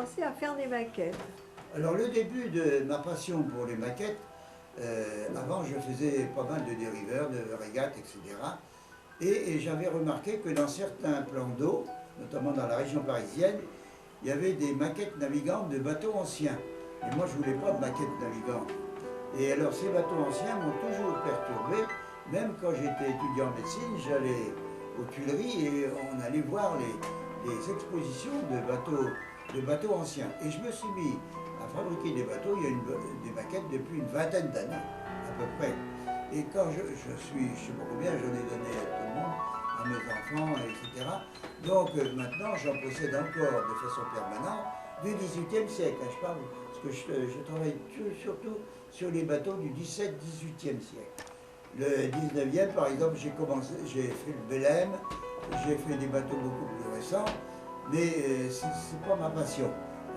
commencé à faire des maquettes? Alors le début de ma passion pour les maquettes, avant je faisais pas mal de dériveurs, de régates, etc. Et j'avais remarqué que dans certains plans d'eau, notamment dans la région parisienne, il y avait des maquettes navigantes de bateaux anciens. Et moi je voulais pas de maquettes navigantes. Et alors ces bateaux anciens m'ont toujours perturbé. Même quand j'étais étudiant en médecine, j'allais aux Tuileries et on allait voir les expositions de bateaux anciens. Et je me suis mis à fabriquer des bateaux, il y a des maquettes depuis une vingtaine d'années, à peu près. Et quand je sais pas combien, j'en ai donné à tout le monde, à mes enfants, etc. Donc maintenant, j'en possède encore de façon permanente du XVIIIe siècle. Je parle, parce que je travaille surtout sur les bateaux du XVIIe siècle. Le 19e, par exemple, j'ai fait le Belém, j'ai fait des bateaux beaucoup plus récents, mais c'est pas ma passion.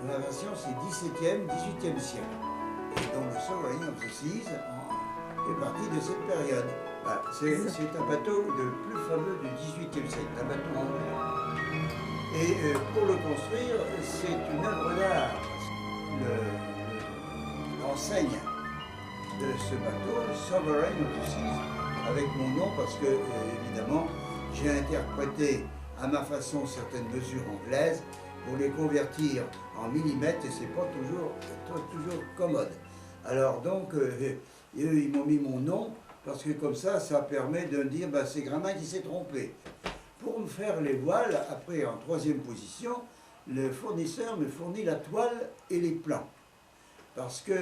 Ma passion, c'est 17e, 18e siècle. Et donc le Sovereign of the Seas fait partie de cette période. Voilà, c'est un bateau le plus fameux du 18e siècle, un bateau anglais. Et pour le construire, c'est une œuvre d'art. L'enseigne de ce bateau, Sovereign of the Seas, avec mon nom, parce que, évidemment, j'ai interprété à ma façon certaines mesures anglaises pour les convertir en millimètres, et c'est pas toujours commode. Alors donc, eux, ils m'ont mis mon nom, parce que comme ça permet de me dire, bah, c'est Gramin qui s'est trompé. Pour me faire les voiles, après en troisième position, le fournisseur me fournit la toile et les plans. Parce que,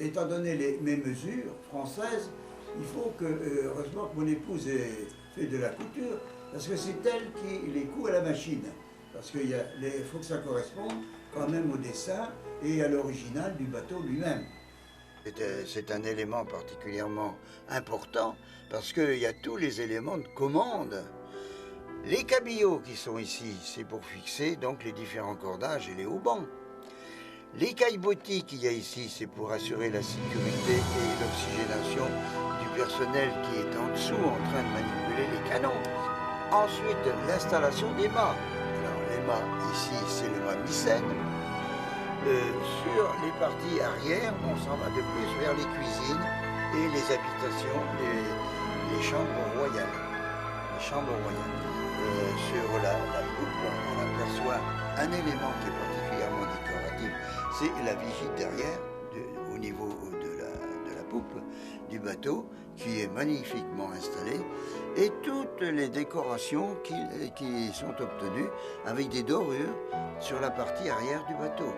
étant donné mes mesures françaises, il faut que, heureusement que mon épouse ait fait de la couture, parce que c'est elle qui les coud à la machine. Parce qu'il faut que ça corresponde quand même au dessin et à l'original du bateau lui-même. C'est un élément particulièrement important, parce qu'il y a tous les éléments de commande. Les cabillots qui sont ici, c'est pour fixer donc les différents cordages et les haubans. Les caillebotis qu'il y a ici, c'est pour assurer la sécurité et l'oxygénation du personnel qui est en dessous en train de manipuler les canons. Ensuite, l'installation des mâts. Alors les mâts, ici, c'est le mât Mycène. Sur les parties arrière, on s'en va de plus vers les cuisines et les habitations, les chambres royales. Les chambres royales. Sur la poupe, on aperçoit un élément qui est particulièrement décoratif, c'est la vigie derrière, au niveau de la poupe du bateau, qui est magnifiquement installée, et toutes les décorations qui sont obtenues avec des dorures sur la partie arrière du bateau,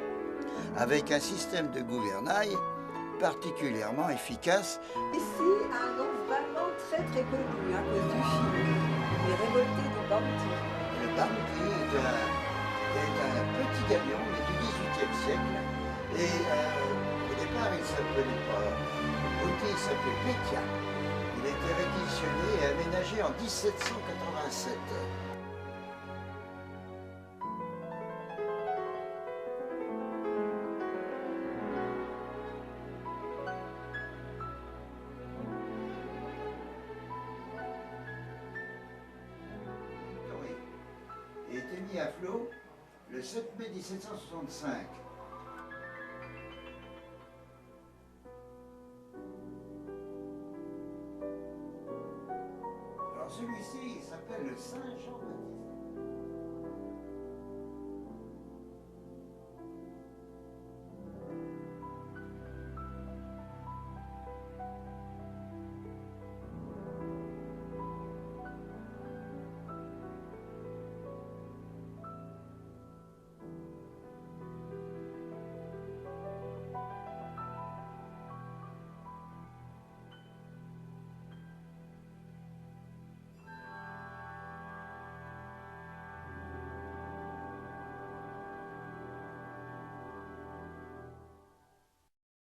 avec un système de gouvernail particulièrement efficace. Ici, un nom vraiment très connu à cause du film, Les Révoltés du Bounty. Le Bounty est un petit galion, mais du XVIIIe siècle. Et au départ, il s'appelait pas Bounty, il s'appelait Pétia. Il a été réquisitionné et aménagé en 1787. Il a été mis à flot le 7 mai 1765. Alors celui-ci, il s'appelle le Saint-Jean-Baptiste.